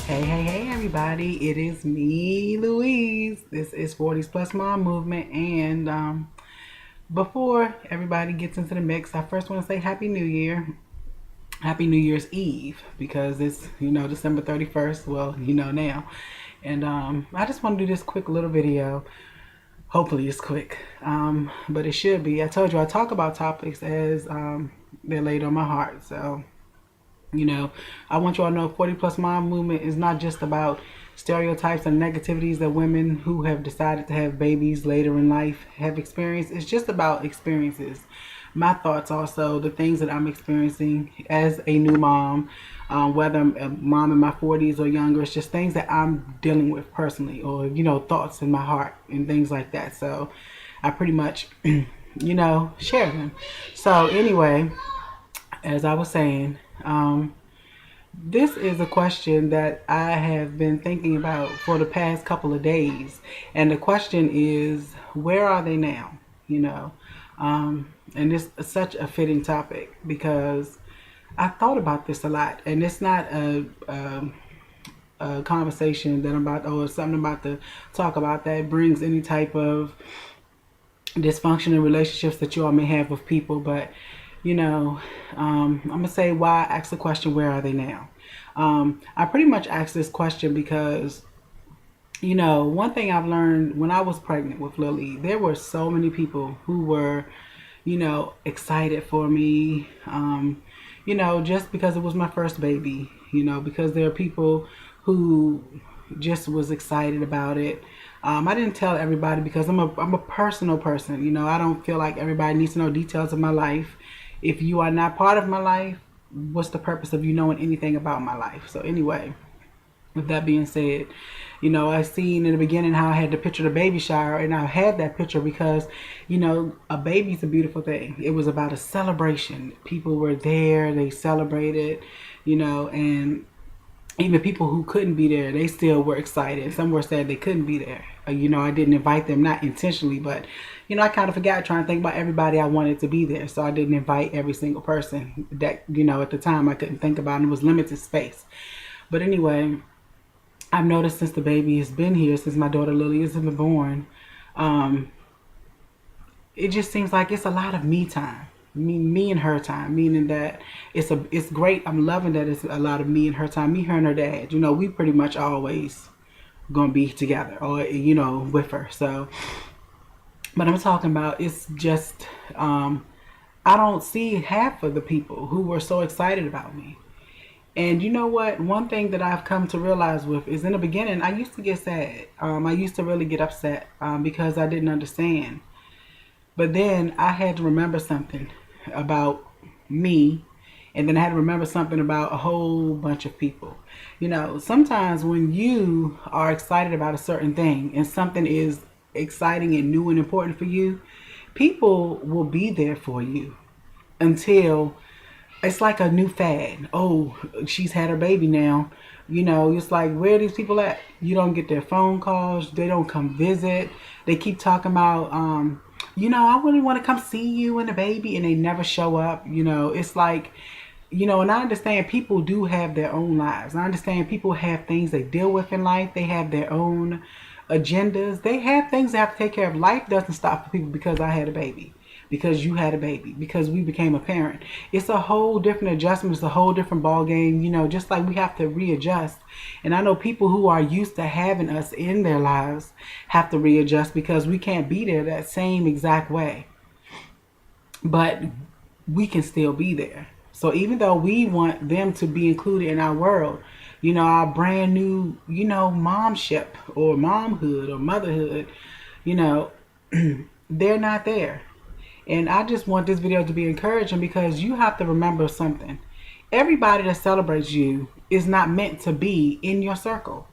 Hey, everybody. It is me, Louise. This is 40s Plus Mom Movement. And before everybody gets into the mix, I first want to say Happy New Year. Happy New Year's Eve because it's, December 31st. Well, now. And I just want to do this quick little video. Hopefully it's quick, but it should be. I told you I talk about topics as they're laid on my heart. So I want you all to know 40 Plus Mom Movement is not just about stereotypes and negativities that women who have decided to have babies later in life have experienced. It's just about experiences. My thoughts also, the things that I'm experiencing as a new mom, whether I'm a mom in my 40s or younger, it's just things that I'm dealing with personally or, thoughts in my heart and things like that. So I pretty much, share them. So anyway, as I was saying, this is a question that I have been thinking about for the past couple of days. And the question is, where are they now? And it's such a fitting topic because I thought about this a lot. And it's not a conversation that I'm about, or something I'm about to talk about that brings any type of dysfunction in relationships that you all may have with people. But I'm gonna say why I asked the question, where are they now? I pretty much asked this question because one thing I've learned when I was pregnant with Lily, there were so many people who were excited for me, just because it was my first baby, because there are people who just was excited about it. I didn't tell everybody because I'm a personal person. I don't feel like everybody needs to know details of my life. If you are not part of my life, what's the purpose of you knowing anything about my life? So anyway, with that being said, I seen in the beginning how I had the picture of the baby shower, and I had that picture because, a baby's a beautiful thing. It was about a celebration. People were there, they celebrated, and even people who couldn't be there, they still were excited. Some were sad they couldn't be there. I didn't invite them, not intentionally, but I kind of forgot trying to think about everybody I wanted to be there. So I didn't invite every single person that, at the time I couldn't think about, and it was limited space. But anyway, I've noticed since the baby has been here, since my daughter Lily has been born, it just seems like it's a lot of me time. Me and her time, meaning that it's great. I'm loving that it's a lot of me and her time. Me, her, and her dad. We pretty much always gonna be together, or with her. So, but I'm talking about it's just I don't see half of the people who were so excited about me. And you know what? One thing that I've come to realize with is in the beginning, I used to get sad. I used to really get upset because I didn't understand. But then I had to remember something about me, and then I had to remember something about a whole bunch of people. Sometimes when you are excited about a certain thing and something is exciting and new and important for you, people will be there for you until it's like a new fad. Oh, she's had her baby now. It's like, where are these people at? You don't get their phone calls. They don't come visit. They keep talking about, I really want to come see you and the baby, and they never show up. It's like, and I understand people do have their own lives. I understand people have things they deal with in life. They have their own agendas. They have things they have to take care of. Life doesn't stop for people because I had a baby, because you had a baby, because we became a parent. It's a whole different adjustment. It's a whole different ball game, just like we have to readjust. And I know people who are used to having us in their lives have to readjust because we can't be there that same exact way. But we can still be there. So even though we want them to be included in our world, our brand new, momship or momhood or motherhood, you know, they're not there. And I just want this video to be encouraging because you have to remember something. Everybody that celebrates you is not meant to be in your circle.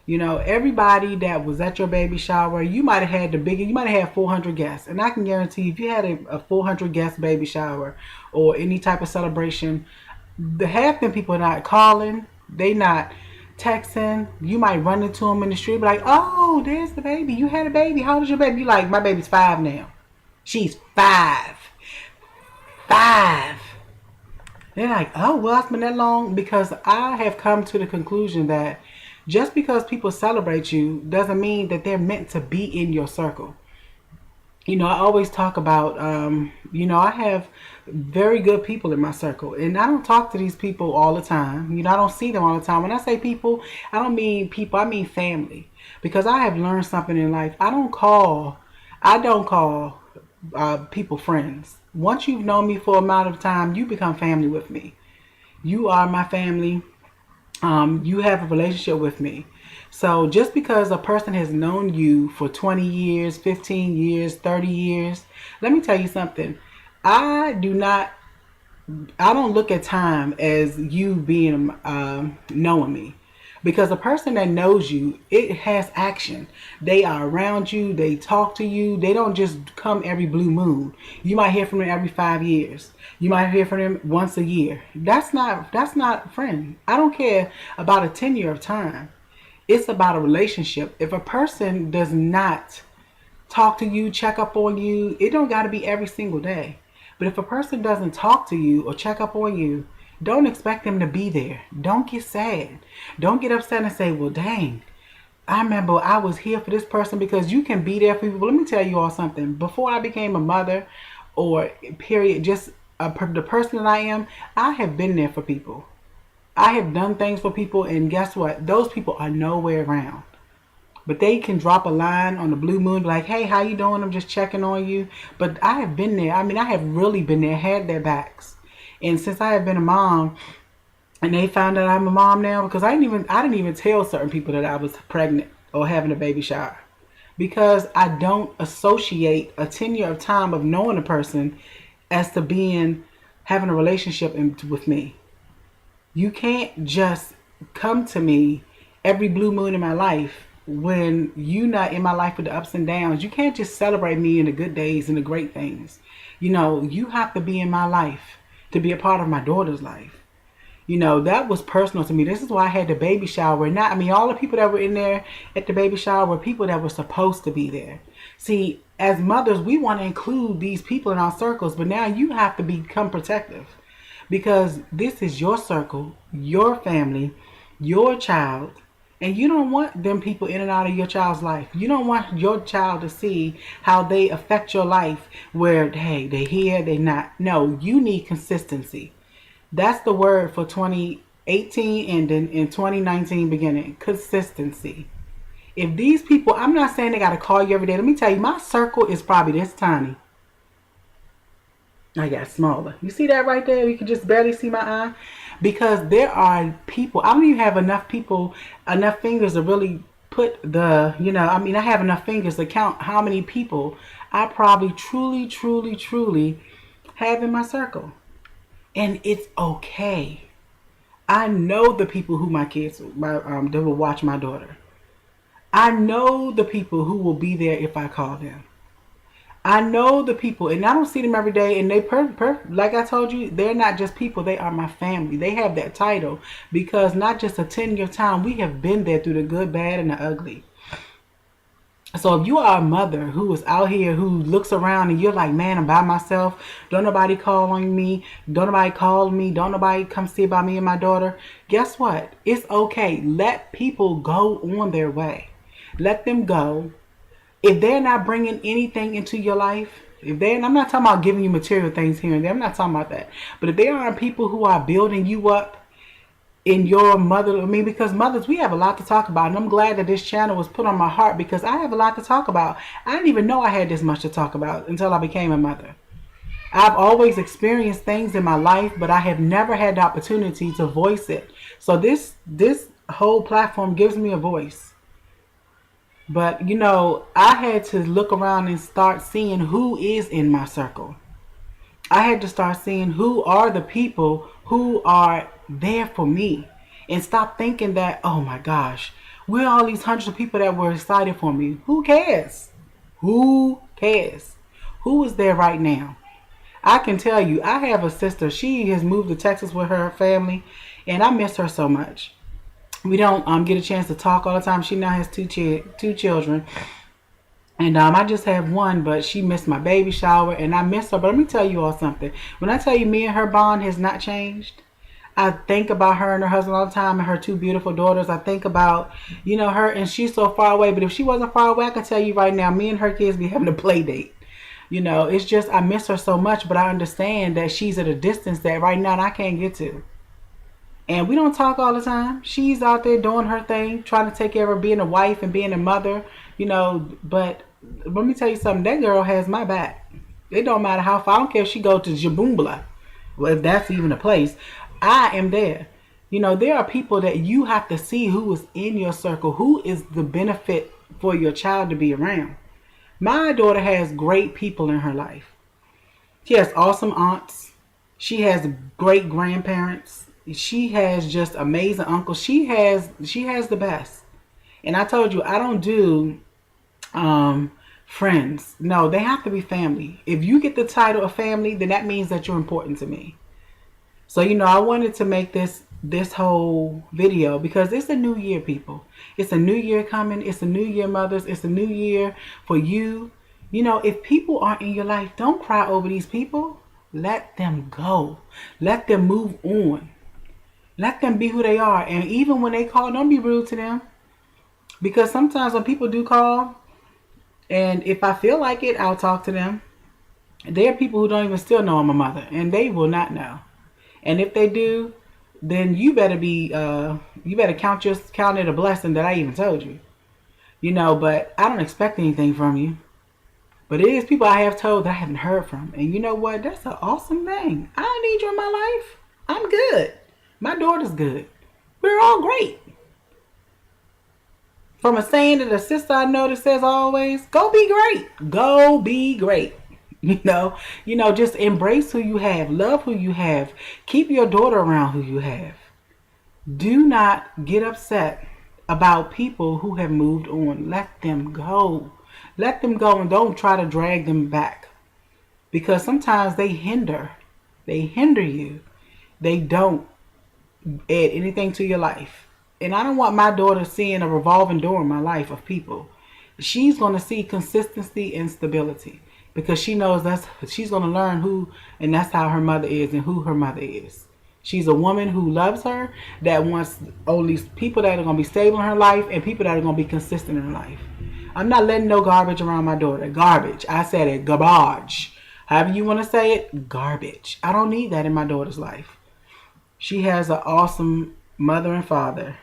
Everybody that was at your baby shower, you might have had you might have had 400 guests. And I can guarantee if you had a 400 guest baby shower or any type of celebration, the half them people are not calling, they not texting. You might run into them in the street, be like, oh, there's the baby. You had a baby. How old is your baby? You like, my baby's 5 now. She's 5. 5. They're like, oh, well, it's been that long. Because I have come to the conclusion that just because people celebrate you doesn't mean that they're meant to be in your circle. I always talk about, I have very good people in my circle, and I don't talk to these people all the time. I don't see them all the time. When I say people, I don't mean people, I mean family. Because I have learned something in life. I don't call people friends. Once you've known me for a amount of time, you become family with me. You are my family. You have a relationship with me. So just because a person has known you for 20 years, 15 years, 30 years, let me tell you something. I do not, I don't look at time as you being knowing me. Because a person that knows you, it has action. They are around you. They talk to you. They don't just come every blue moon. You might hear from them every 5 years. You might hear from them once a year. That's not a friend. I don't care about a tenure of time. It's about a relationship. If a person does not talk to you, check up on you, it don't got to be every single day. But if a person doesn't talk to you or check up on you, don't expect them to be there. Don't get sad. Don't get upset and say, well, dang, I remember I was here for this person. Because you can be there for people. Let me tell you all something. Before I became a mother, or period, just the person that I am, I have been there for people. I have done things for people, and guess what? Those people are nowhere around. But they can drop a line on the blue moon, like, hey, how you doing? I'm just checking on you. But I have been there. I mean, I have really been there, had their backs. And since I have been a mom, and they found out I'm a mom now, because I didn't even tell certain people that I was pregnant or having a baby shower. Because I don't associate a tenure of time of knowing a person as to being having a relationship with me. You can't just come to me every blue moon in my life when you not in my life with the ups and downs. You can't just celebrate me in the good days and the great things. You have to be in my life to be a part of my daughter's life. That was personal to me. This is why I had the baby shower. Not, I mean, all the people that were in there at the baby shower were people that were supposed to be there. See, as mothers, we want to include these people in our circles, but now you have to become protective. Because this is your circle, your family, your child, and you don't want them people in and out of your child's life. You don't want your child to see how they affect your life where, hey, they here, they not. No, you need consistency. That's the word for 2018 ending and 2019 beginning. Consistency. If these people, I'm not saying they got to call you every day. Let me tell you, my circle is probably this tiny. I got smaller. You see that right there? You can just barely see my eye. Because there are people, I don't even have enough people, enough fingers to really put I have enough fingers to count how many people I probably truly, truly, truly have in my circle. And it's okay. I know the people who my kids, they will watch my daughter. I know the people who will be there if I call them. I know the people, and I don't see them every day. And they, like I told you, they're not just people. They are my family. They have that title because not just a 10-year time. We have been there through the good, bad, and the ugly. So if you are a mother who is out here, who looks around and you're like, man, I'm by myself. Don't nobody call on me. Don't nobody call me. Don't nobody come see about me and my daughter. Guess what? It's okay. Let people go on their way. Let them go. If they're not bringing anything into your life, and I'm not talking about giving you material things here and there. I'm not talking about that. But if there are people who are building you up in your because mothers, we have a lot to talk about. And I'm glad that this channel was put on my heart because I have a lot to talk about. I didn't even know I had this much to talk about until I became a mother. I've always experienced things in my life, but I have never had the opportunity to voice it. So this whole platform gives me a voice. But, I had to look around and start seeing who is in my circle. I had to start seeing who are the people who are there for me. And stop thinking that, oh my gosh, we're all these hundreds of people that were excited for me. Who cares? Who cares? Who is there right now? I can tell you, I have a sister. She has moved to Texas with her family. And I miss her so much. We don't get a chance to talk all the time. She now has two children. And I just have one, but she missed my baby shower, and I miss her. But let me tell you all something. When I tell you me and her bond has not changed, I think about her and her husband all the time and her two beautiful daughters. I think about, her, and she's so far away. But if she wasn't far away, I can tell you right now, me and her kids be having a play date. It's just I miss her so much, but I understand that she's at a distance that right now I can't get to. And we don't talk all the time. She's out there doing her thing, trying to take care of her, being a wife and being a mother, But let me tell you something. That girl has my back. It don't matter how far. I don't care if she go to Jabumbla. Well, if that's even a place, I am there. There are people that you have to see who is in your circle, who is the benefit for your child to be around. My daughter has great people in her life. She has awesome aunts. She has great grandparents. She has just amazing uncles. She has the best. And I told you I don't do friends. No, they have to be family. If you get the title of family, then that means that you're important to me. So I wanted to make this whole video because it's a new year, people. It's a new year coming. It's a new year, mothers. It's a new year for you. If people aren't in your life, don't cry over these people. Let them go. Let them move on. Let them be who they are. And even when they call, don't be rude to them. Because sometimes when people do call, and if I feel like it, I'll talk to them. There are people who don't even still know I'm a mother, and they will not know. And if they do, then you better count it a blessing that I even told you. But I don't expect anything from you. But it is people I have told that I haven't heard from. And you know what? That's an awesome thing. I don't need you in my life. I'm good. My daughter's good. We're all great. From a saying that a sister I know that says always, go be great. Go be great. Just embrace who you have. Love who you have. Keep your daughter around who you have. Do not get upset about people who have moved on. Let them go. Let them go and don't try to drag them back. Because sometimes they hinder. They hinder you. They don't add anything to your life. And I don't want my daughter seeing a revolving door in my life of people. She's going to see consistency and stability. Because she knows she's going to learn who, and that's how her mother is and who her mother is. She's a woman who loves her, that wants only people that are going to be stable in her life and people that are going to be consistent in her life. I'm not letting no garbage around my daughter. Garbage. I said it. Garbage. However you want to say it, garbage. I don't need that in my daughter's life. She has an awesome mother and father.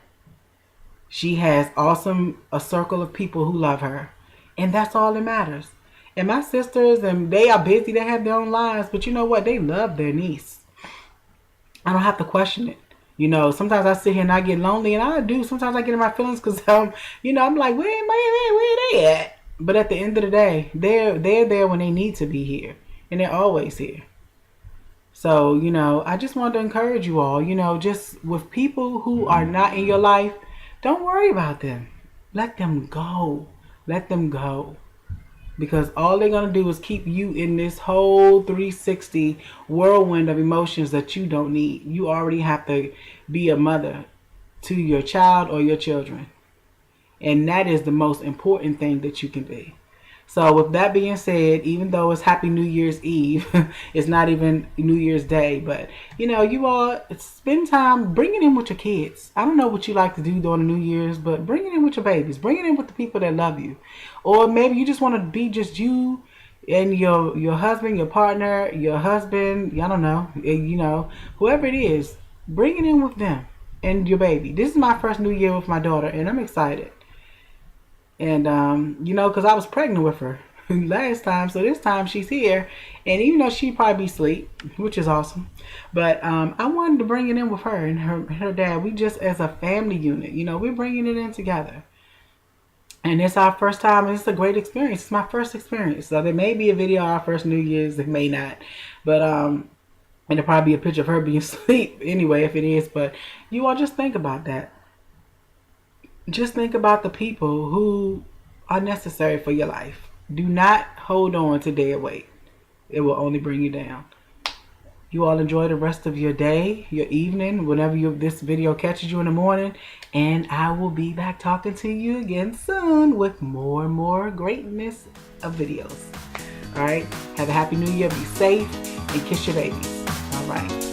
She has a circle of people who love her. And that's all that matters. And my sisters, and they are busy. They have their own lives. But you know what? They love their niece. I don't have to question it. Sometimes I sit here and I get lonely, and I do. Sometimes I get in my feelings because, I'm like, where they at? But at the end of the day, they're there when they need to be here. And they're always here. So, I just wanted to encourage you all, just with people who are not in your life, don't worry about them. Let them go. Let them go. Because all they're going to do is keep you in this whole 360 whirlwind of emotions that you don't need. You already have to be a mother to your child or your children. And that is the most important thing that you can be. So with that being said, even though it's Happy New Year's Eve, it's not even New Year's Day, but you all spend time, bring it in with your kids. I don't know what you like to do during the New Year's, but bring it in with your babies. Bring it in with the people that love you. Or maybe you just want to be just you and your husband, your partner, your husband, I don't know, whoever it is, bring it in with them and your baby. This is my first New Year with my daughter, and I'm excited. And, because I was pregnant with her last time. So this time she's here. And even though she'd probably be asleep, which is awesome. But I wanted to bring it in with her and her dad. We just, as a family unit, we're bringing it in together. And it's our first time. And it's a great experience. It's my first experience. So there may be a video of our first New Year's. It may not. But, and there'll probably be a picture of her being asleep anyway, if it is. But you all just think about that. Just think about the people who are necessary for your life. Do not hold on to dead weight. It will only bring you down. You all enjoy the rest of your day, your evening, whenever this video catches you in the morning. And I will be back talking to you again soon with more and more greatness of videos. All right. Have a happy new year. Be safe and kiss your babies. All right.